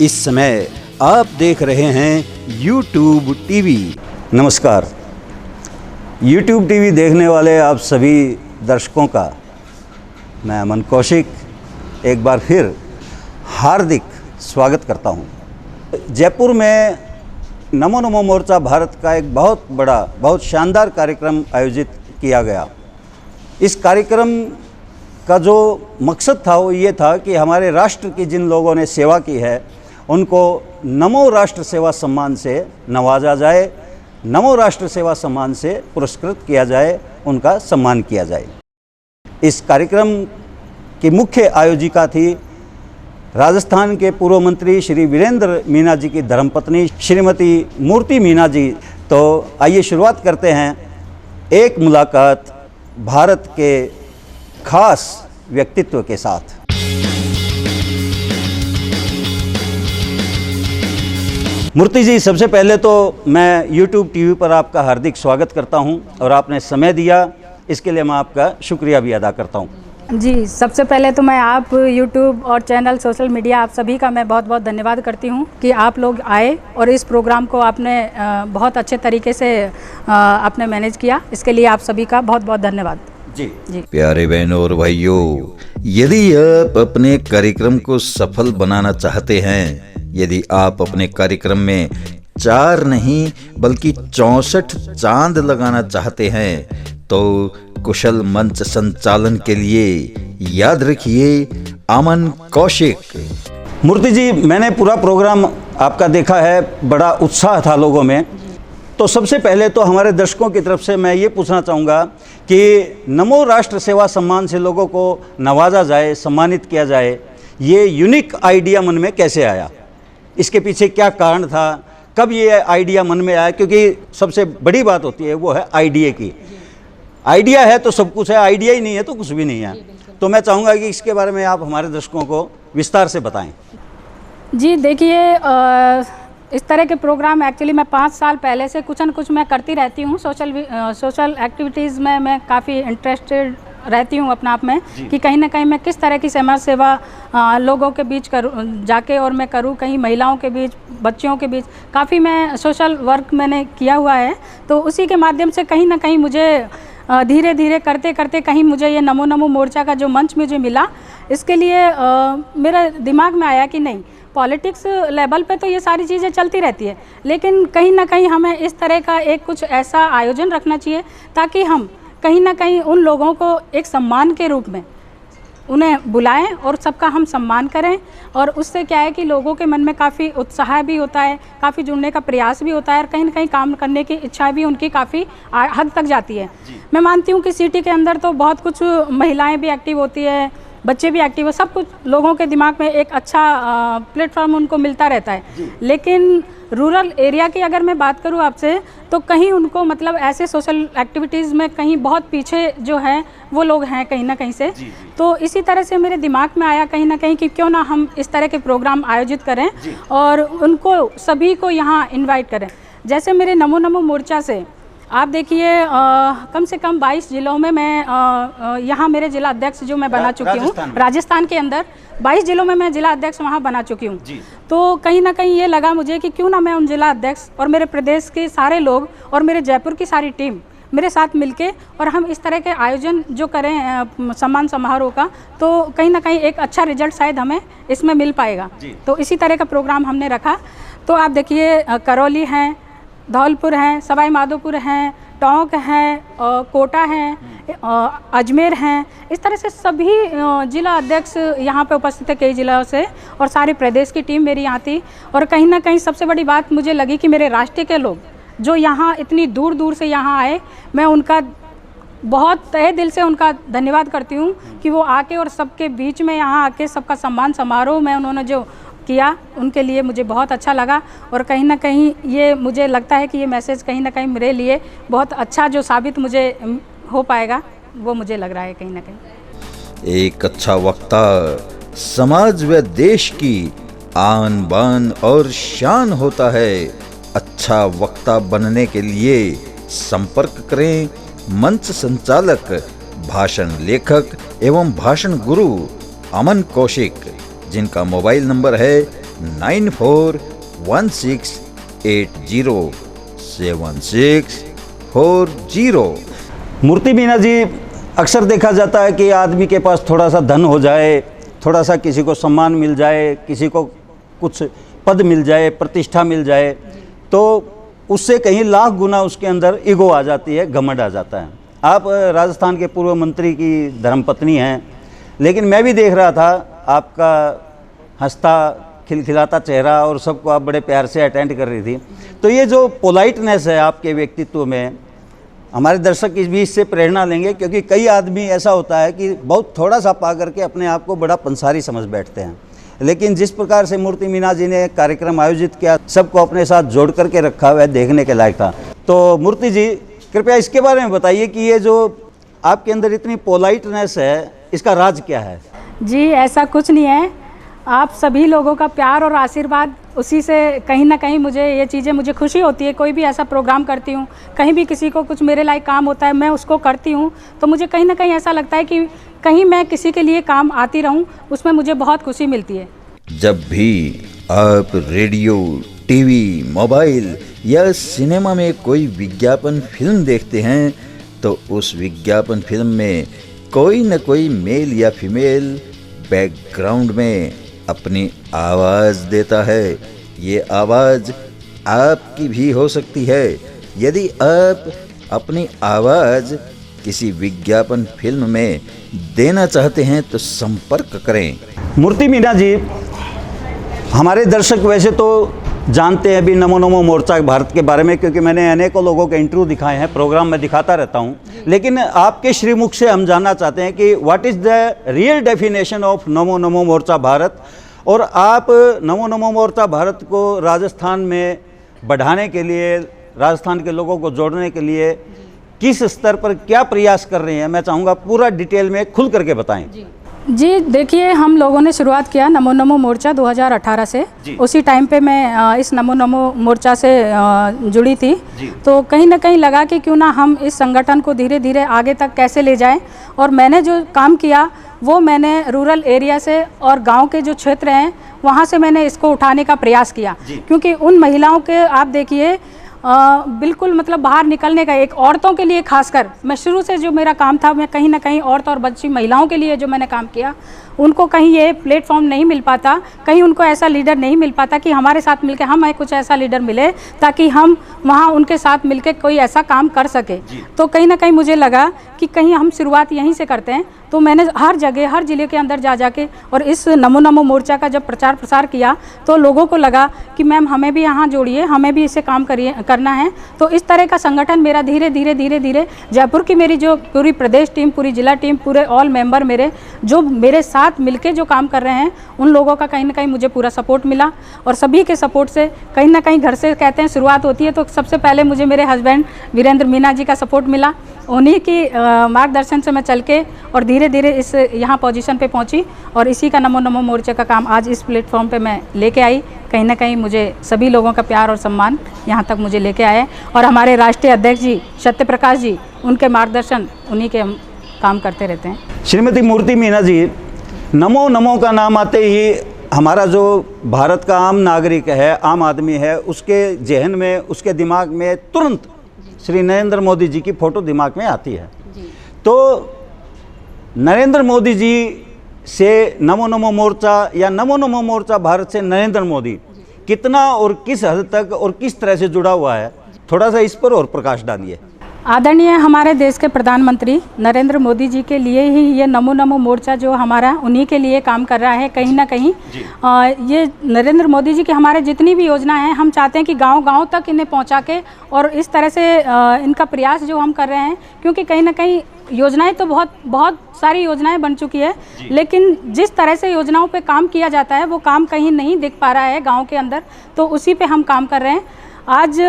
इस समय आप देख रहे हैं YouTube टीवी। नमस्कार, YouTube टीवी देखने वाले आप सभी दर्शकों का मैं अमन कौशिक एक बार फिर हार्दिक स्वागत करता हूं। जयपुर में नमो नमो मोर्चा भारत का एक बहुत बड़ा, बहुत शानदार कार्यक्रम आयोजित किया गया। इस कार्यक्रम का जो मकसद था वो ये था कि हमारे राष्ट्र की जिन लोगों ने सेवा की है उनको नमो राष्ट्र सेवा सम्मान से नवाजा जाए, नमो राष्ट्र सेवा सम्मान से पुरस्कृत किया जाए, उनका सम्मान किया जाए। इस कार्यक्रम की मुख्य आयोजिका थी राजस्थान के पूर्व मंत्री श्री वीरेंद्र मीना जी की धर्मपत्नी श्रीमती मूर्ति मीना जी। तो आइए शुरुआत करते हैं एक मुलाकात भारत के खास व्यक्तित्व के साथ। मूर्ति जी, सबसे पहले तो मैं YouTube टीवी पर आपका हार्दिक स्वागत करता हूं और आपने समय दिया, इसके लिए मैं आपका शुक्रिया भी अदा करता हूं। जी, सबसे पहले तो मैं आप YouTube और चैनल सोशल मीडिया आप सभी का मैं बहुत बहुत धन्यवाद करती हूं कि आप लोग आए और इस प्रोग्राम को आपने बहुत अच्छे तरीके से आपने मैनेज किया। इसके लिए आप सभी का बहुत बहुत धन्यवाद। जी। प्यारे बहनों और भाइयों, यदि आप अपने कार्यक्रम को सफल बनाना चाहते हैं, यदि आप अपने कार्यक्रम में 4 नहीं बल्कि 64 चांद लगाना चाहते हैं, तो कुशल मंच संचालन के लिए याद रखिए अमन कौशिक। मूर्ति जी, मैंने पूरा प्रोग्राम आपका देखा है, बड़ा उत्साह था लोगों में। तो सबसे पहले तो हमारे दर्शकों की तरफ से मैं ये पूछना चाहूँगा कि नमो राष्ट्र सेवा सम्मान से लोगों को नवाजा जाए, सम्मानित किया जाए, ये यूनिक आइडिया मन में कैसे आया? इसके पीछे क्या कारण था? कब ये आइडिया मन में आया? क्योंकि सबसे बड़ी बात होती है वो है आइडिया की। आइडिया है तो सब कुछ है, आइडिया ही नहीं है तो कुछ भी नहीं है। तो मैं चाहूँगा कि इसके बारे में आप हमारे दर्शकों को विस्तार से बताएं। जी देखिए, इस तरह के प्रोग्राम एक्चुअली मैं 5 साल पहले से कुछ न कुछ मैं करती रहती हूँ। सोशल एक्टिविटीज़ में मैं काफ़ी इंटरेस्टेड रहती हूँ अपने आप में कि कहीं ना कहीं मैं किस तरह की समाज सेवा लोगों के बीच करूँ, जाके और मैं करूँ, कहीं महिलाओं के बीच, बच्चियों के बीच काफ़ी मैं सोशल वर्क मैंने किया हुआ है। तो उसी के माध्यम से कहीं ना कहीं मुझे धीरे धीरे करते करते कहीं मुझे ये नमो नमो मोर्चा का जो मंच मुझे मिला, इसके लिए मेरे दिमाग में आया कि नहीं, पॉलिटिक्स लेवल पे तो ये सारी चीज़ें चलती रहती है, लेकिन कहीं ना कहीं हमें इस तरह का एक कुछ ऐसा आयोजन रखना चाहिए ताकि हम कहीं ना कहीं उन लोगों को एक सम्मान के रूप में उन्हें बुलाएं और सबका हम सम्मान करें। और उससे क्या है कि लोगों के मन में काफ़ी उत्साह भी होता है, काफ़ी जुड़ने का प्रयास भी होता है और कहीं ना कहीं काम करने की इच्छा भी उनकी काफ़ी हद तक जाती है। मैं मानती हूँ कि सिटी के अंदर तो बहुत कुछ महिलाएं भी एक्टिव होती है, बच्चे भी एक्टिव है, सब कुछ लोगों के दिमाग में एक अच्छा प्लेटफॉर्म उनको मिलता रहता है। लेकिन रूरल एरिया की अगर मैं बात करूं आपसे, तो कहीं उनको मतलब ऐसे सोशल एक्टिविटीज़ में कहीं बहुत पीछे जो है वो लोग हैं कहीं ना कहीं से। तो इसी तरह से मेरे दिमाग में आया कहीं ना कहीं कि क्यों ना हम इस तरह के प्रोग्राम आयोजित करें और उनको सभी को यहाँ इन्वाइट करें। जैसे मेरे नमो नमो मोर्चा से आप देखिए कम से कम 22 जिलों में मैं यहाँ मेरे जिला अध्यक्ष जो मैं बना चुकी हूँ, राजस्थान के अंदर 22 जिलों में मैं जिला अध्यक्ष वहाँ बना चुकी हूँ। तो कहीं ना कहीं ये लगा मुझे कि क्यों ना मैं उन जिला अध्यक्ष और मेरे प्रदेश के सारे लोग और मेरे जयपुर की सारी टीम मेरे साथ मिलके और हम इस तरह के आयोजन जो करें सम्मान समारोह का, तो कहीं ना कहीं एक अच्छा रिजल्ट शायद हमें इसमें मिल पाएगा। तो इसी तरह का प्रोग्राम हमने रखा। तो आप देखिए करौली हैं, धौलपुर हैं, सवाई माधोपुर हैं, टोंक हैं, कोटा हैं, अजमेर हैं, इस तरह से सभी जिला अध्यक्ष यहाँ पे उपस्थित है कई जिलों से और सारे प्रदेश की टीम मेरी यहाँ थी। और कहीं ना कहीं सबसे बड़ी बात मुझे लगी कि मेरे राष्ट्र के लोग जो यहाँ इतनी दूर दूर से यहाँ आए, मैं उनका बहुत तहे दिल से उनका धन्यवाद करती हूँ कि वो आके और सबके बीच में यहाँ आके सबका सम्मान समारोह में उन्होंने जो किया, उनके लिए मुझे बहुत अच्छा लगा। और कहीं ना कहीं ये मुझे लगता है कि ये मैसेज कहीं ना कहीं मेरे लिए बहुत अच्छा जो साबित मुझे हो पाएगा, वो मुझे लग रहा है कहीं ना कहीं। एक अच्छा वक्ता समाज व देश की आन बान और शान होता है। अच्छा वक्ता बनने के लिए संपर्क करें मंच संचालक, भाषण लेखक एवं भाषण गुरु अमन कौशिक, जिनका मोबाइल नंबर है 9416807640। मूर्ति मीना जी, अक्सर देखा जाता है कि आदमी के पास थोड़ा सा धन हो जाए, थोड़ा सा किसी को सम्मान मिल जाए, किसी को कुछ पद मिल जाए, प्रतिष्ठा मिल जाए, तो उससे कहीं लाख गुना उसके अंदर ईगो आ जाती है, घमंड आ जाता है। आप राजस्थान के पूर्व मंत्री की धर्मपत्नी हैं, लेकिन मैं भी देख रहा था आपका हंसता खिलखिलाता चेहरा और सबको आप बड़े प्यार से अटेंड कर रही थी। तो ये जो पोलाइटनेस है आपके व्यक्तित्व में, हमारे दर्शक इस भी इससे प्रेरणा लेंगे, क्योंकि कई आदमी ऐसा होता है कि बहुत थोड़ा सा पा करके अपने आप को बड़ा पंसारी समझ बैठते हैं। लेकिन जिस प्रकार से मूर्ति मीना जी ने कार्यक्रम आयोजित किया, सबको अपने साथ जोड़ करके रखा हुआ है, देखने के लायक था। तो मूर्ति जी, कृपया इसके बारे में बताइए कि ये जो आपके अंदर इतनी पोलाइटनेस है, इसका राज क्या है? जी, ऐसा कुछ नहीं है। आप सभी लोगों का प्यार और आशीर्वाद, उसी से कहीं ना कहीं मुझे ये चीज़ें, मुझे खुशी होती है। कोई भी ऐसा प्रोग्राम करती हूँ, कहीं भी किसी को कुछ मेरे लायक काम होता है, मैं उसको करती हूँ, तो मुझे कहीं ना कहीं ऐसा लगता है कि कहीं मैं किसी के लिए काम आती रहूँ, उसमें मुझे बहुत खुशी मिलती है। जब भी आप रेडियो, टीवी, मोबाइल या सिनेमा में कोई विज्ञापन फिल्म देखते हैं, तो उस विज्ञापन फिल्म में कोई न कोई मेल या फीमेल बैकग्राउंड में अपनी आवाज़ देता है। ये आवाज़ आपकी भी हो सकती है। यदि आप अपनी आवाज़ किसी विज्ञापन फिल्म में देना चाहते हैं तो संपर्क करें। मूर्ति मीना जी, हमारे दर्शक वैसे तो जानते हैं भी नमो नमो मोर्चा भारत के बारे में, क्योंकि मैंने अनेकों लोगों के इंटरव्यू दिखाए हैं, प्रोग्राम में दिखाता रहता हूं। लेकिन आपके श्रीमुख से हम जानना चाहते हैं कि what is the real definition of Namo Namo मोर्चा भारत, और आप नमो नमो मोर्चा भारत को राजस्थान में बढ़ाने के लिए, राजस्थान के लोगों को जोड़ने के लिए किस स्तर पर क्या प्रयास कर रहे हैं, मैं चाहूँगा पूरा डिटेल में खुल करके बताएं। जी, देखिए, हम लोगों ने शुरुआत किया नमो नमो मोर्चा 2018 से। उसी टाइम पे मैं इस नमो नमो मोर्चा से जुड़ी थी। तो कहीं ना कहीं लगा कि क्यों ना हम इस संगठन को धीरे धीरे आगे तक कैसे ले जाएं, और मैंने जो काम किया वो मैंने रूरल एरिया से और गांव के जो क्षेत्र हैं वहाँ से मैंने इसको उठाने का प्रयास किया, क्योंकि उन महिलाओं के, आप देखिए, बिल्कुल मतलब बाहर निकलने का, एक औरतों के लिए खासकर, मैं शुरू से जो मेरा काम था, मैं कहीं ना कहीं औरत और बच्ची महिलाओं के लिए जो मैंने काम किया, उनको कहीं ये प्लेटफॉर्म नहीं मिल पाता, कहीं उनको ऐसा लीडर नहीं मिल पाता कि हमारे साथ मिलकर हमें कुछ ऐसा लीडर मिले ताकि हम वहाँ उनके साथ मिलकर कोई ऐसा काम कर सके। तो कहीं ना कहीं मुझे लगा कि कहीं हम शुरुआत यहीं से करते हैं। तो मैंने हर जगह, हर ज़िले के अंदर जा जाके और इस नमो नमो मोर्चा का जब प्रचार प्रसार किया, तो लोगों को लगा कि मैम हमें भी यहाँ जोड़िए, हमें भी इससे काम करना है। तो इस तरह का संगठन मेरा धीरे धीरे धीरे धीरे, जयपुर की मेरी जो पूरी प्रदेश टीम, पूरी जिला टीम, पूरे ऑल मेंबर मेरे जो मेरे साथ मिलके जो काम कर रहे हैं, उन लोगों का कहीं ना कहीं मुझे पूरा सपोर्ट मिला। और सभी के सपोर्ट से कहीं ना कहीं, घर से कहते हैं शुरुआत होती है, तो सबसे पहले मुझे मेरे हस्बैंड वीरेंद्र मीना जी का सपोर्ट मिला। उन्हीं की मार्गदर्शन से मैं चल के और धीरे धीरे इस यहाँ पोजीशन पे पहुँची, और इसी का नमो नमो मोर्चे का काम आज इस प्लेटफॉर्म पे मैं लेके आई। कहीं ना कहीं मुझे सभी लोगों का प्यार और सम्मान यहाँ तक मुझे लेके आए, और हमारे राष्ट्रीय अध्यक्ष जी सत्य प्रकाश जी, उनके मार्गदर्शन, उन्हीं के हम काम करते रहते हैं। श्रीमती मूर्ति मीना जी, नमो नमो का नाम आते ही हमारा जो भारत का आम नागरिक है, आम आदमी है, उसके जहन में, उसके दिमाग में तुरंत श्री नरेंद्र मोदी जी की फ़ोटो दिमाग में आती है। तो नरेंद्र मोदी जी से नमो नमो मोर्चा या नमो नमो मोर्चा भारत से नरेंद्र मोदी कितना और किस हद तक और किस तरह से जुड़ा हुआ है, थोड़ा सा इस पर और प्रकाश डालिए। आदरणीय हमारे देश के प्रधानमंत्री नरेंद्र मोदी जी के लिए ही ये नमो नमो मोर्चा जो हमारा, उन्हीं के लिए काम कर रहा है। कहीं ना कहीं ये नरेंद्र मोदी जी की हमारे जितनी भी योजना है, हम चाहते हैं कि गांव-गांव तक इन्हें पहुंचा के, और इस तरह से इनका प्रयास जो हम कर रहे हैं, क्योंकि कहीं ना कहीं योजनाएं तो बहुत सारी योजनाएं बन चुकी है, लेकिन जिस तरह से योजनाओं पे काम किया जाता है वो काम कहीं नहीं दिख पा रहा है गाँव के अंदर, तो उसी पे हम काम कर रहे हैं। आज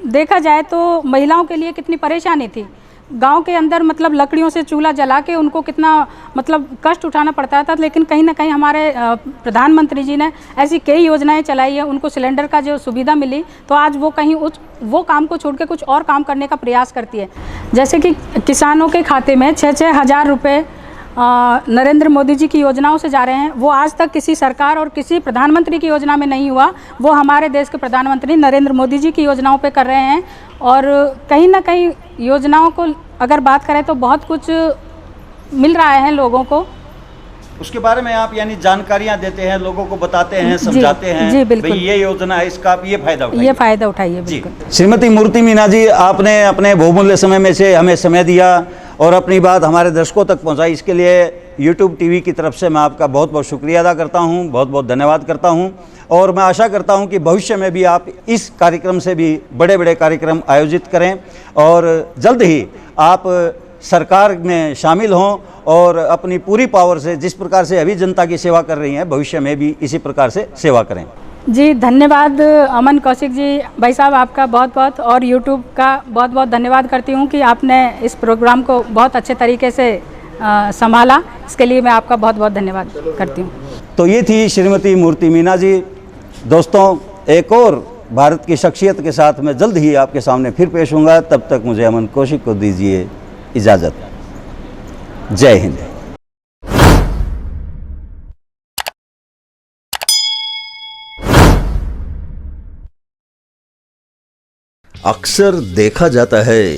देखा जाए तो महिलाओं के लिए कितनी परेशानी थी गांव के अंदर, मतलब लकड़ियों से चूल्हा जला के उनको कितना मतलब कष्ट उठाना पड़ता था, लेकिन कहीं ना कहीं हमारे प्रधानमंत्री जी ने ऐसी कई योजनाएं चलाई है, उनको सिलेंडर का जो सुविधा मिली, तो आज वो कहीं वो काम को छोड़ के कुछ और काम करने का प्रयास करती है। जैसे कि किसानों के खाते में 6-6 हज़ार रुपये नरेंद्र मोदी जी की योजनाओं से जा रहे हैं, वो आज तक किसी सरकार और किसी प्रधानमंत्री की योजना में नहीं हुआ। वो हमारे देश के प्रधानमंत्री नरेंद्र मोदी जी की योजनाओं पे कर रहे हैं। और कहीं ना कहीं योजनाओं को अगर बात करें तो बहुत कुछ मिल रहा है लोगों को। उसके बारे में आप यानी जानकारियां देते हैं, लोगों को बताते हैं, समझाते हैं। जी बिल्कुल। भाई ये योजना है, इसका आप ये फायदा उठाइए। ये फ़ायदा उठाइए जी। बिल्कुल। श्रीमती मूर्ति मीना जी, आपने अपने बहुमूल्य समय में से हमें समय दिया और अपनी बात हमारे दर्शकों तक पहुंचाई। इसके लिए YouTube टीवी की तरफ से मैं आपका बहुत बहुत शुक्रिया अदा करता हूं, बहुत बहुत धन्यवाद करता हूं। और मैं आशा करता हूं कि भविष्य में भी आप इस कार्यक्रम से भी बड़े बड़े कार्यक्रम आयोजित करें और जल्द ही आप सरकार में शामिल हों और अपनी पूरी पावर से जिस प्रकार से अभी जनता की सेवा कर रही हैं, भविष्य में भी इसी प्रकार से सेवा करें। जी धन्यवाद अमन कौशिक जी, भाई साहब आपका बहुत बहुत, और YouTube का बहुत बहुत धन्यवाद करती हूँ कि आपने इस प्रोग्राम को बहुत अच्छे तरीके से संभाला। इसके लिए मैं आपका बहुत बहुत धन्यवाद करती हूँ। तो ये थी श्रीमती मूर्ति मीना जी। दोस्तों, एक और भारत की शख्सियत के साथ मैं जल्द ही आपके सामने फिर पेश होऊंगा। तब तक मुझे अमन कौशिक को दीजिए इजाज़त। जय हिंद। अक्सर देखा जाता है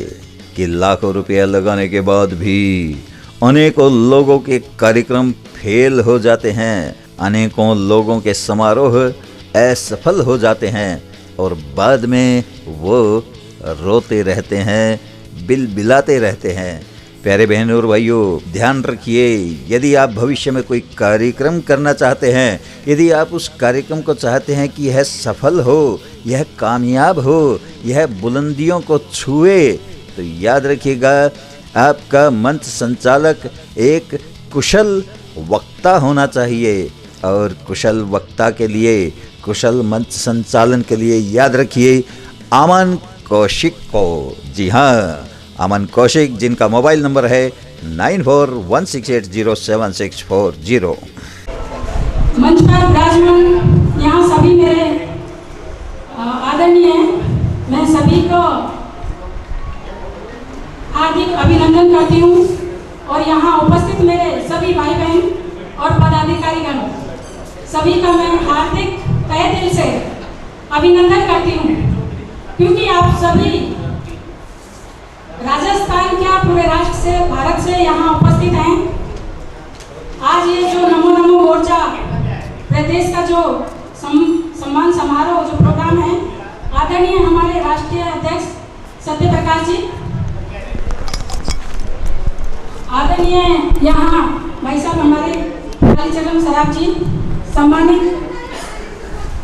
कि लाखों रुपया लगाने के बाद भी अनेकों लोगों के कार्यक्रम फेल हो जाते हैं, अनेकों लोगों के समारोह असफल हो जाते हैं और बाद में वो रोते रहते हैं, बिलबिलाते रहते हैं। प्यारे बहनों और भाइयों, ध्यान रखिए, यदि आप भविष्य में कोई कार्यक्रम करना चाहते हैं, यदि आप उस कार्यक्रम को चाहते हैं कि यह सफल हो, यह कामयाब हो, यह बुलंदियों को छुए, तो याद रखिएगा आपका मंच संचालक एक कुशल वक्ता होना चाहिए। और कुशल वक्ता के लिए, कुशल मंच संचालन के लिए याद रखिए अमन कौशिक को। जी हाँ, अमन कौशिक, जिनका मोबाइल नंबर है 9416807640। मंच पर विराजमान यहाँ सभी मेरे आदरणीय हैं, मैं सभी को हार्दिक अभिनंदन करती हूँ। और यहाँ उपस्थित मेरे सभी भाई बहन और पदाधिकारीगण, सभी का मैं हार्दिक तहे दिल से अभिनंदन करती हूँ, क्योंकि आप सभी राजस्थान क्या पूरे राष्ट्र से, भारत से यहाँ उपस्थित हैं। आज ये जो नमो नमो मोर्चा प्रदेश का जो सम्मान समारोह जो प्रोग्राम है, आदरणीय हमारे राष्ट्रीय अध्यक्ष सत्य प्रकाश जी, आदरणीय यहाँ भाई साहब हमारे कालीचरण सराफ जी, सम्मानित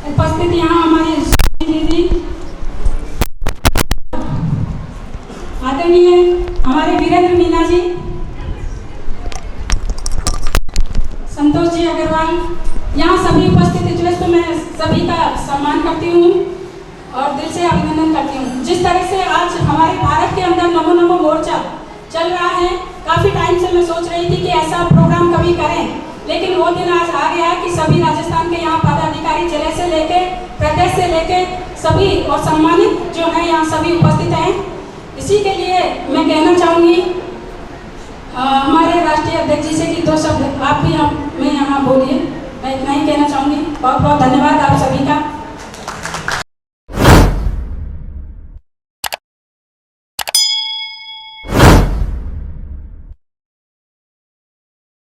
उपस्थित यहाँ हमारे दीदी, आदरणीय हमारे वीरेंद्र मीना जी, संतोष जी अग्रवाल, यहाँ सभी उपस्थित इजलास तो मैं सभी का सम्मान करती हूँ और दिल से अभिनंदन करती हूँ। जिस तरह से आज हमारे भारत के अंदर नमो नमो मोर्चा चल रहा है, काफ़ी टाइम से मैं सोच रही थी कि ऐसा प्रोग्राम कभी करें, लेकिन वो दिन आज आ गया है कि सभी राजस्थान के यहाँ पदाधिकारी जिले से लेके प्रदेश से लेके सभी और सम्मानित जो है यहाँ सभी उपस्थित हैं। इसी के लिए मैं कहना चाहूँगी हमारे राष्ट्रीय अध्यक्ष जी से कि 2 शब्द आप भी हम मैं यहाँ बोलिए। मैं इतना ही कहना चाहूँगी। बहुत बहुत धन्यवाद आप सभी का।